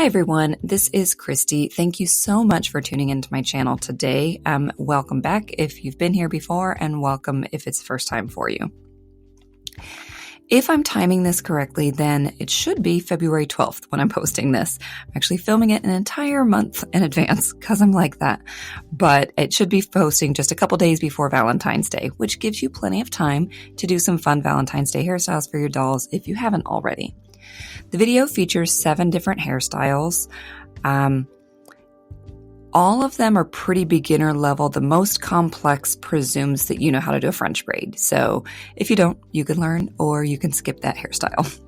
Hi everyone, this is Kristie. Thank you so much for tuning into my channel today. Welcome back if you've been here before, and welcome if it's the first time for you. If I'm timing this correctly, then it should be February 12th when I'm posting this. I'm actually filming it an entire month in advance because I'm like that. But it should be posting just a couple days before Valentine's Day, which gives you plenty of time to do some fun Valentine's Day hairstyles for your dolls if you haven't already. The video features 7 different hairstyles. All of them are pretty beginner level. The most complex presumes that you know how to do a French braid. So if you don't, you can learn or you can skip that hairstyle.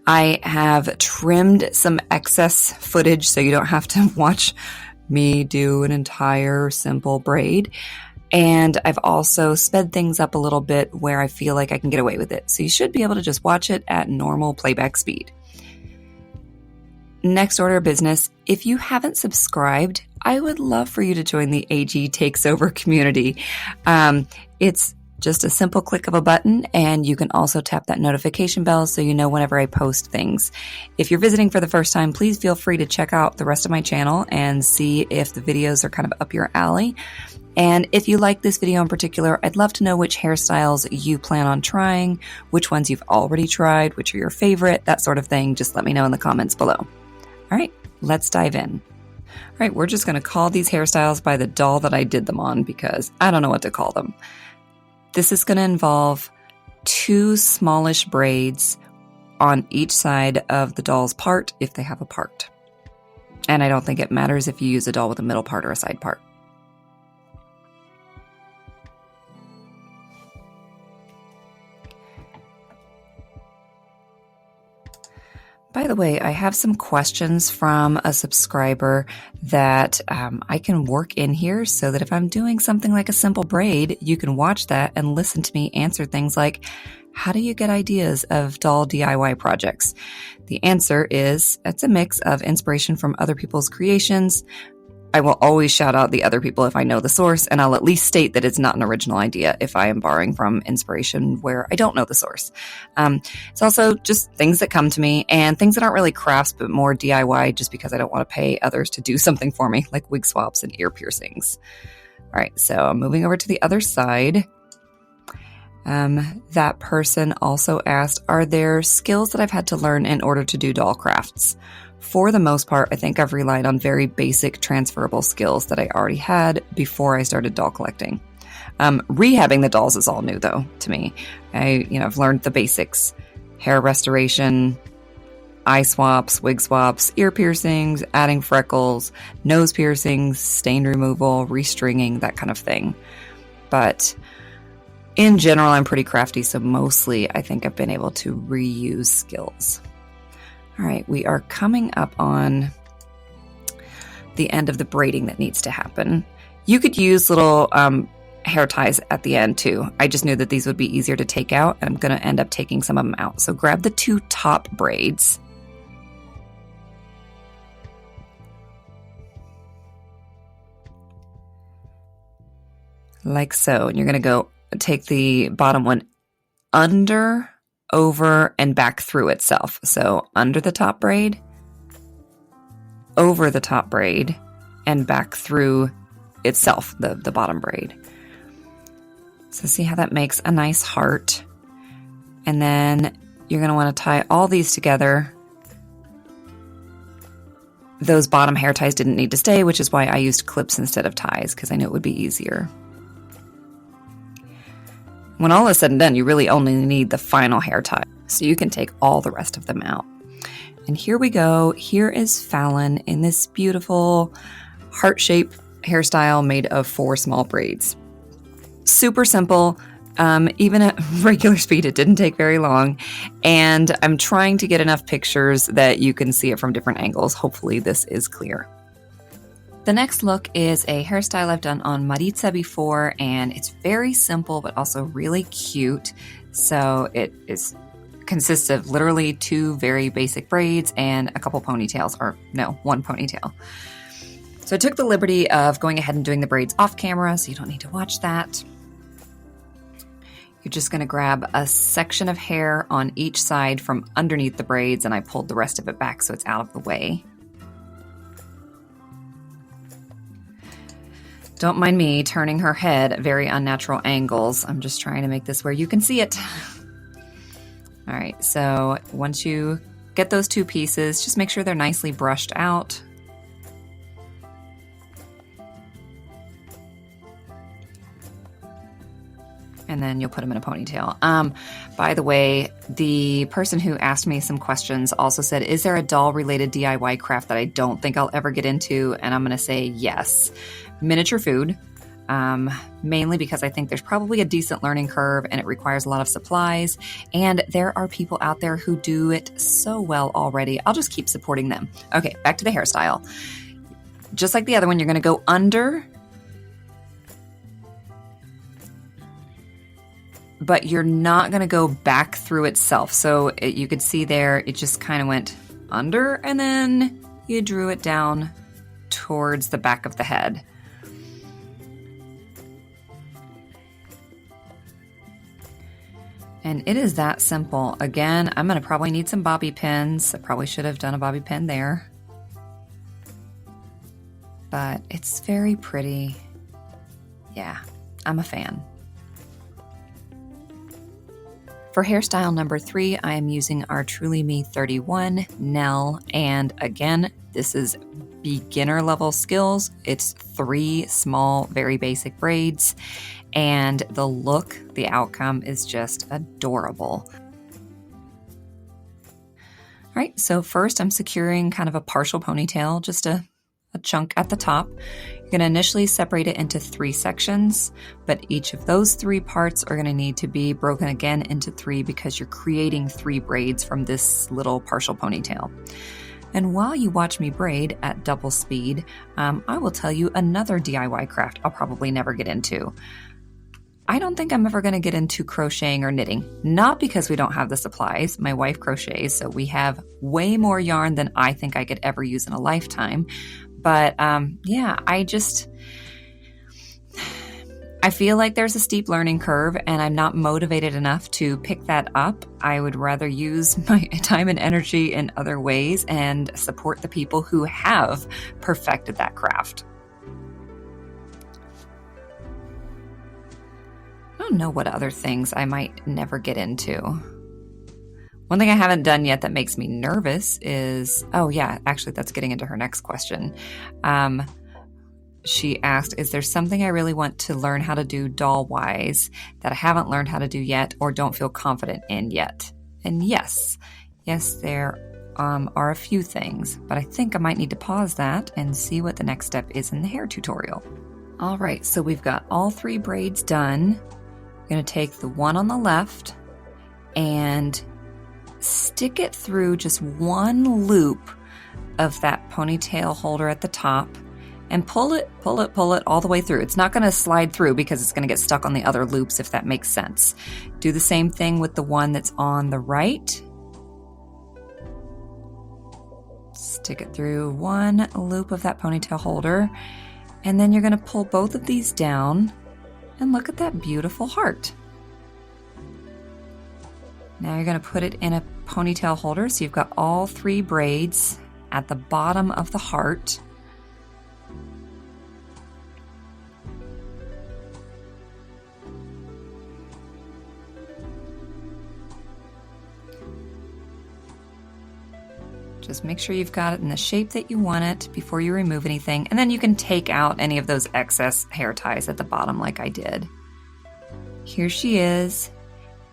I have trimmed some excess footage so you don't have to watch me do an entire simple braid. And I've also sped things up a little bit where I feel like I can get away with it. So you should be able to just watch it at normal playback speed. Next order of business, if you haven't subscribed, I would love for you to join the agtakesover community. It's just a simple click of a button, and you can also tap that notification bell so you know whenever I post things. If you're visiting for the first time, please feel free to check out the rest of my channel and see if the videos are kind of up your alley. And if you like this video in particular, I'd love to know which hairstyles you plan on trying, which ones you've already tried, which are your favorite, that sort of thing. Just let me know in the comments below. All right, let's dive in. All right, we're just going to call these hairstyles by the doll that I did them on because I don't know what to call them. This is going to involve 2 smallish braids on each side of the doll's part if they have a part. And I don't think it matters if you use a doll with a middle part or a side part. By the way, I have some questions from a subscriber that I can work in here so that if I'm doing something like a simple braid, you can watch that and listen to me answer things like, how do you get ideas of doll DIY projects? The answer is, it's a mix of inspiration from other people's creations. I will always shout out the other people if I know the source, and I'll at least state that it's not an original idea if I am borrowing from inspiration where I don't know the source. It's also just things that come to me and things that aren't really crafts, but more DIY just because I don't want to pay others to do something for me, like wig swaps and ear piercings. All right, so I'm moving over to the other side. That person also asked, are there skills that I've had to learn in order to do doll crafts? For the most part, I think I've relied on very basic transferable skills that I already had before I started doll collecting. Rehabbing the dolls is all new though to me. I've learned the basics: hair restoration, eye swaps, wig swaps, ear piercings, adding freckles, nose piercings, stain removal, restringing, that kind of thing. But in general, I'm pretty crafty, so mostly I think I've been able to reuse skills. All right, we are coming up on the end of the braiding that needs to happen. You could use little hair ties at the end too. I just knew that these would be easier to take out, and I'm going to end up taking some of them out. So grab the 2 top braids. Like so. And you're going to go take the bottom one under, over, and back through itself. So under the top braid, over the top braid, and back through itself, the bottom braid. So see how that makes a nice heart. And then you're going to want to tie all these together. Those bottom hair ties didn't need to stay, which is why I used clips instead of ties, because I knew it would be easier. When all is said and done, you really only need the final hair tie, so you can take all the rest of them out. And here we go. Here is Fallon in this beautiful heart-shaped hairstyle made of 4 small braids. Super simple. Even at regular speed, it didn't take very long. And I'm trying to get enough pictures that you can see it from different angles. Hopefully this is clear. The next look is a hairstyle I've done on Maritza before, and it's very simple but also really cute. So it consists of literally 2 very basic braids and a couple ponytails, or no, 1 ponytail. So I took the liberty of going ahead and doing the braids off camera, so you don't need to watch that. You're just going to grab a section of hair on each side from underneath the braids, and I pulled the rest of it back so it's out of the way. Don't mind me turning her head at very unnatural angles. I'm just trying to make this where you can see it. All right, so once you get those two pieces, just make sure they're nicely brushed out. And then you'll put them in a ponytail. By the way, the person who asked me some questions also said, is there a doll-related DIY craft that I don't think I'll ever get into? And I'm going to say yes. Miniature food, mainly because I think there's probably a decent learning curve and it requires a lot of supplies. And there are people out there who do it so well already. I'll just keep supporting them. Okay, back to the hairstyle. Just like the other one, you're going to go under, but you're not going to go back through itself. So you could see there, it just kind of went under and then you drew it down towards the back of the head. And it is that simple. Again, I'm going to probably need some bobby pins. I probably should have done a bobby pin there. But it's very pretty. Yeah, I'm a fan. For hairstyle number 3, I am using our Truly Me 31 Nell. And again, this is beginner level skills. It's 3 small, very basic braids. And the look, the outcome is just adorable. All right, so first I'm securing kind of a partial ponytail, just a chunk at the top. You're going to initially separate it into 3 sections, but each of those 3 parts are going to need to be broken again into 3 because you're creating 3 braids from this little partial ponytail. And while you watch me braid at double speed, I will tell you another DIY craft I'll probably never get into. I don't think I'm ever going to get into crocheting or knitting, not because we don't have the supplies. My wife crochets, so we have way more yarn than I think I could ever use in a lifetime. But yeah, I feel like there's a steep learning curve and I'm not motivated enough to pick that up. I would rather use my time and energy in other ways and support the people who have perfected that craft. I don't know what other things I might never get into. One thing I haven't done yet that makes me nervous is, oh yeah, actually that's getting into her next question. She asked, is there something I really want to learn how to do doll-wise that I haven't learned how to do yet or don't feel confident in yet? And yes, there are a few things, but I think I might need to pause that and see what the next step is in the hair tutorial. All right, so we've got all 3 braids done. I'm going to take the one on the left and stick it through just one loop of that ponytail holder at the top and pull it all the way through. It's not going to slide through because it's going to get stuck on the other loops, if that makes sense. Do the same thing with the one that's on the right. Stick it through one loop of that ponytail holder, and then you're going to pull both of these down, and look at that beautiful heart. Now you're going to put it in a ponytail holder, so you've got all 3 braids at the bottom of the heart. Just make sure you've got it in the shape that you want it before you remove anything. And then you can take out any of those excess hair ties at the bottom like I did. Here she is.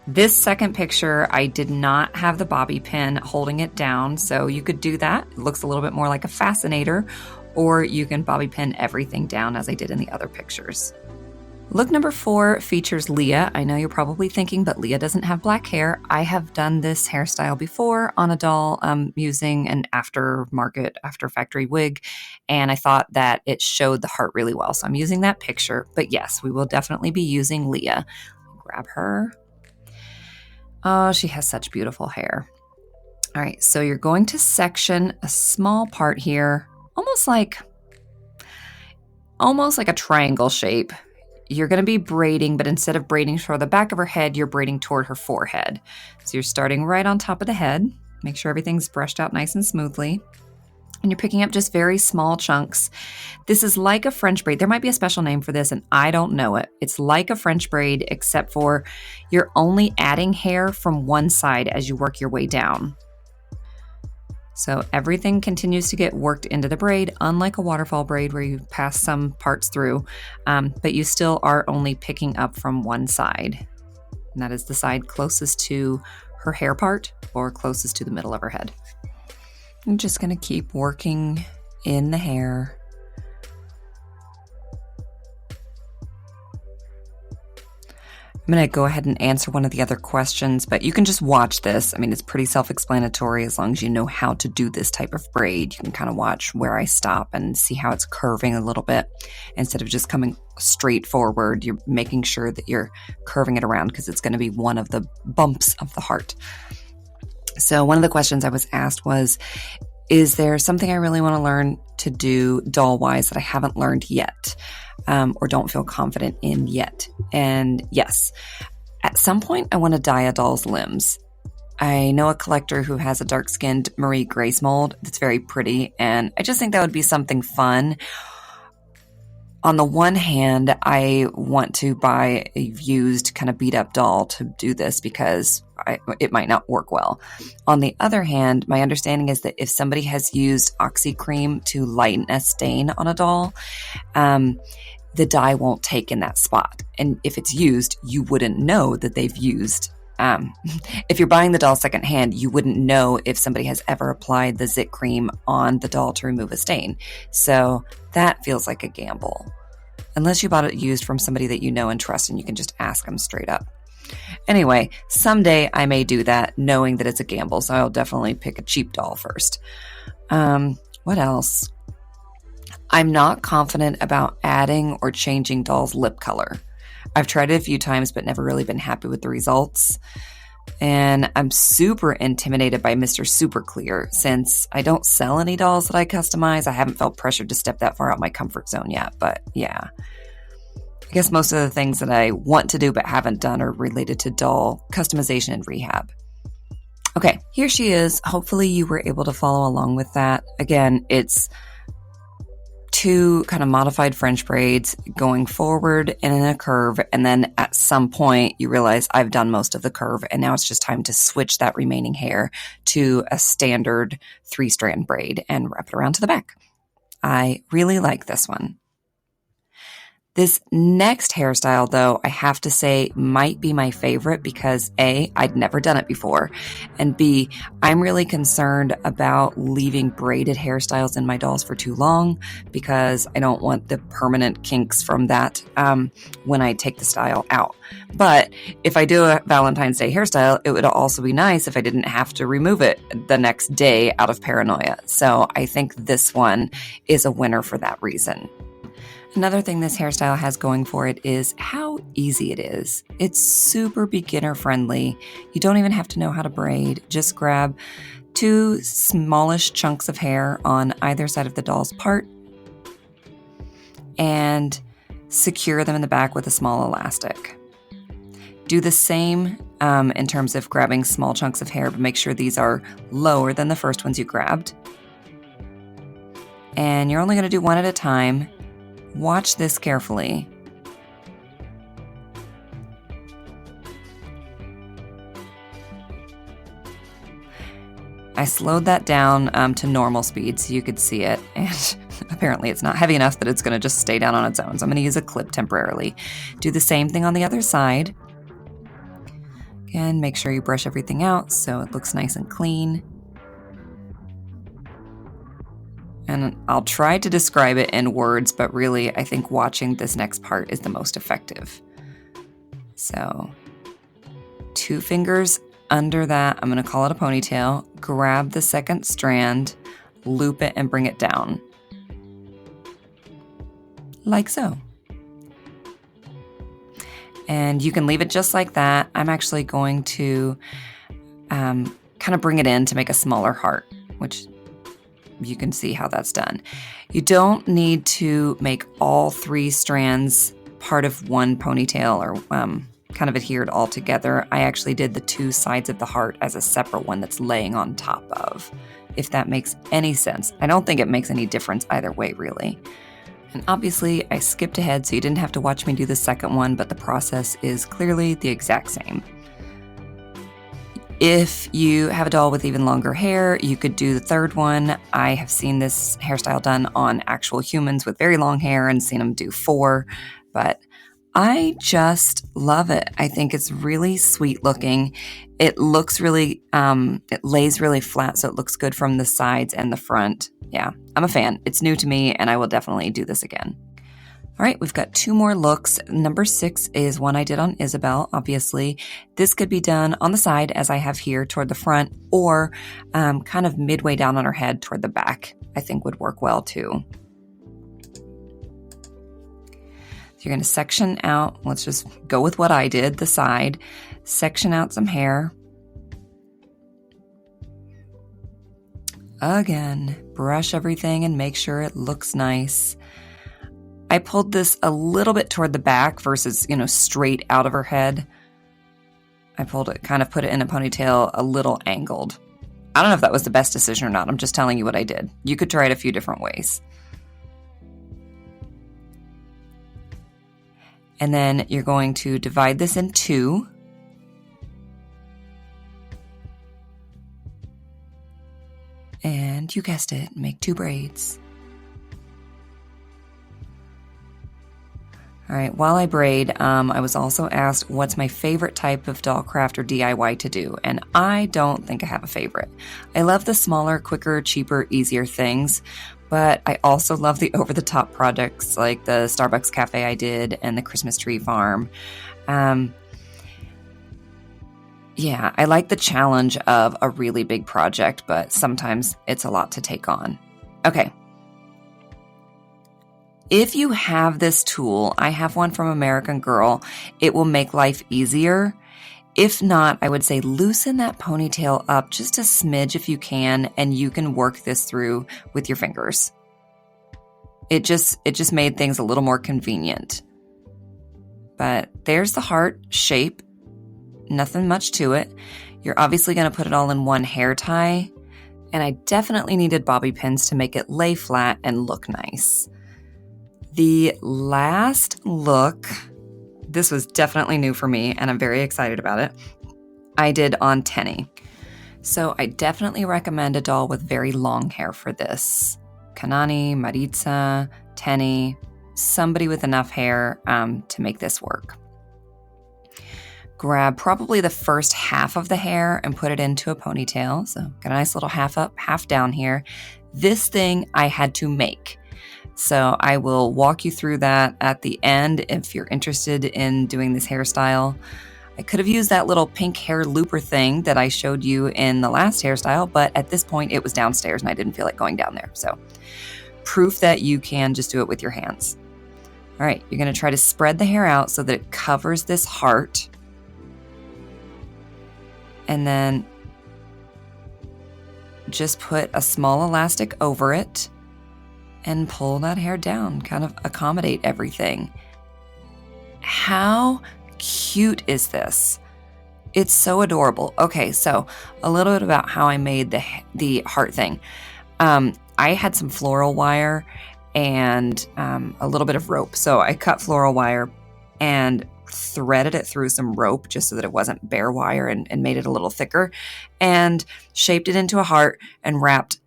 This second picture, I did not have the bobby pin holding it down, so you could do that. It looks a little bit more like a fascinator, or you can bobby pin everything down as I did in the other pictures. Look number 4 features Leah. I know you're probably thinking, but Leah doesn't have black hair. I have done this hairstyle before on a doll using an after factory wig, and I thought that it showed the heart really well. So I'm using that picture, but yes, we will definitely be using Leah. Grab her. Oh, she has such beautiful hair. All right, so you're going to section a small part here, almost like a triangle shape. you're going to be braiding, but instead of braiding toward the back of her head, you're braiding toward her forehead. So you're starting right on top of the head. Make sure everything's brushed out nice and smoothly. And you're picking up just very small chunks. This is like a French braid. There might be a special name for this, and I don't know it. It's like a French braid, except for you're only adding hair from one side as you work your way down. So everything continues to get worked into the braid, unlike a waterfall braid where you pass some parts through, but you still are only picking up from one side. And that is the side closest to her hair part or closest to the middle of her head. I'm just going to keep working in the hair. I'm going to go ahead and answer one of the other questions, but you can just watch this. I mean, it's pretty self-explanatory as long as you know how to do this type of braid. You can kind of watch where I stop and see how it's curving a little bit. Instead of just coming straight forward, you're making sure that you're curving it around because it's going to be one of the bumps of the heart. So one of the questions I was asked was, is there something I really want to learn to do doll-wise that I haven't learned yet? Or don't feel confident in yet? And yes, at some point I want to dye a doll's limbs. I know a collector who has a dark-skinned Marie Grace mold that's very pretty, and I just think that would be something fun. On the one hand, I want to buy a used kind of beat-up doll to do this because it might not work well. On the other hand, my understanding is that if somebody has used Oxy cream to lighten a stain on a doll, the dye won't take in that spot. And if it's used, you wouldn't know that they've used. If you're buying the doll secondhand, you wouldn't know if somebody has ever applied the Zit cream on the doll to remove a stain. So that feels like a gamble. Unless you bought it used from somebody that you know and trust and you can just ask them straight up. Anyway, someday I may do that knowing that it's a gamble, so I'll definitely pick a cheap doll first. What else? I'm not confident about adding or changing doll's lip color. I've tried it a few times, but never really been happy with the results. And I'm super intimidated by Mr. Super Clear. Since I don't sell any dolls that I customize, I haven't felt pressured to step that far out my comfort zone yet. But yeah, I guess most of the things that I want to do but haven't done are related to doll customization and rehab. Okay, here she is. Hopefully you were able to follow along with that. Again, it's 2 kind of modified French braids going forward and in a curve. And then at some point you realize I've done most of the curve and now it's just time to switch that remaining hair to a standard 3-strand braid and wrap it around to the back. I really like this one. This next hairstyle, though, I have to say might be my favorite because A, I'd never done it before, and B, I'm really concerned about leaving braided hairstyles in my dolls for too long because I don't want the permanent kinks from that when I take the style out. But if I do a Valentine's Day hairstyle, it would also be nice if I didn't have to remove it the next day out of paranoia. So I think this one is a winner for that reason. Another thing this hairstyle has going for it is how easy it is. It's super beginner friendly. You don't even have to know how to braid. Just grab 2 smallish chunks of hair on either side of the doll's part and secure them in the back with a small elastic. Do the same in terms of grabbing small chunks of hair, but make sure these are lower than the first ones you grabbed. And you're only going to do one at a time. Watch this carefully. I slowed that down to normal speed so you could see it, and apparently it's not heavy enough that it's going to just stay down on its own, so I'm going to use a clip temporarily. Do the same thing on the other side. Again, make sure you brush everything out so it looks nice and clean. And I'll try to describe it in words, but really I think watching this next part is the most effective. So 2 fingers under that, I'm going to call it a ponytail, grab the second strand, loop it and bring it down. Like so. And you can leave it just like that. I'm actually going to kind of bring it in to make a smaller heart, which you can see how that's done. You don't need to make all 3 strands part of one ponytail or kind of adhered all together. I actually did the two sides of the heart as a separate one that's laying on top of, if that makes any sense. I don't think it makes any difference either way, really. And obviously, I skipped ahead, so you didn't have to watch me do the second one, but the process is clearly the exact same. If you have a doll with even longer hair, you could do the third one. I have seen this hairstyle done on actual humans with very long hair and seen them do 4, but I just love it. I think it's really sweet looking. It looks really, it lays really flat, so it looks good from the sides and the front. Yeah, I'm a fan. It's new to me, and I will definitely do this again. All right, we've got 2 more looks. Number 6 is one I did on Isabel, obviously. This could be done on the side, as I have here, toward the front, or kind of midway down on her head toward the back, I think would work well, too. You're going to section out, let's just go with what I did, the side, section out some hair. Again, brush everything and make sure it looks nice. I pulled this a little bit toward the back versus, straight out of her head. I pulled it, kind of put it in a ponytail a little angled. I don't know if that was the best decision or not. I'm just telling you what I did. You could try it a few different ways. And then you're going to divide this in 2. And you guessed it, make 2 braids. All right, while I braid, I was also asked what's my favorite type of doll craft or DIY to do, and I don't think I have a favorite. I love the smaller, quicker, cheaper, easier things, but I also love the over-the-top projects like the Starbucks cafe I did and the Christmas tree farm. Yeah, I like the challenge of a really big project, but sometimes it's a lot to take on. Okay. If you have this tool, I have one from American Girl, it will make life easier. If not, I would say loosen that ponytail up just a smidge if you can, and you can work this through with your fingers. It just made things a little more convenient. But there's the heart shape. Nothing much to it. You're obviously going to put it all in one hair tie, and I definitely needed bobby pins to make it lay flat and look nice. The last look, this was definitely new for me, and I'm very excited about it. I did on Tenny. So I definitely recommend a doll with very long hair for this. Kanani, Maritza, Tenny, somebody with enough hair to make this work. Grab probably the first half of the hair and put it into a ponytail. So got a nice little half up, half down here. This thing I had to make. So I will walk you through that at the end if you're interested in doing this hairstyle. I could have used that little pink hair looper thing that I showed you in the last hairstyle, but at this point it was downstairs and I didn't feel like going down there. So proof that you can just do it with your hands. All right, you're going to try to spread the hair out so that it covers this heart. And then just put a small elastic over it and pull that hair down, kind of accommodate everything. How cute is this? It's so adorable. Okay, so a little bit about how I made the heart thing. I had some floral wire and a little bit of rope. So I cut floral wire and threaded it through some rope just so that it wasn't bare wire and made it a little thicker, and shaped it into a heart and wrapped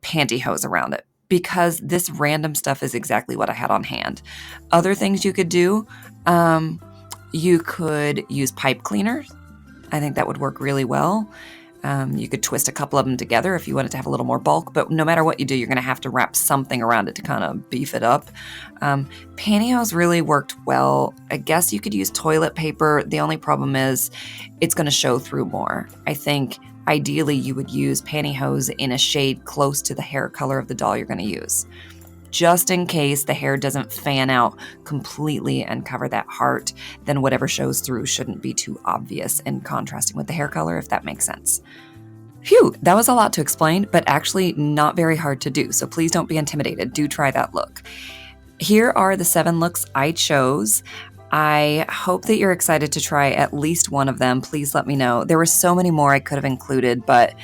pantyhose around it, because this random stuff is exactly what I had on hand. Other things you could do, you could use pipe cleaners. I think that would work really well. You could twist a couple of them together if you wanted to have a little more bulk, but no matter what you do, you're going to have to wrap something around it to kind of beef it up. Pantyhose really worked well. I guess you could use toilet paper. The only problem is it's going to show through more. I think ideally you would use pantyhose in a shade close to the hair color of the doll you're going to use, just in case the hair doesn't fan out completely and cover that heart. Then whatever shows through shouldn't be too obvious and contrasting with the hair color, if that makes sense. Phew, that was a lot to explain, but actually not very hard to do, so please don't be intimidated. Do try that look. Here are the 7 looks I chose. I hope that you're excited to try at least one of them. Please let me know. There were so many more I could have included, but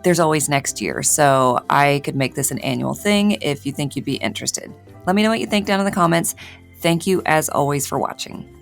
there's always next year. So I could make this an annual thing if you think you'd be interested. Let me know what you think down in the comments. Thank you as always for watching.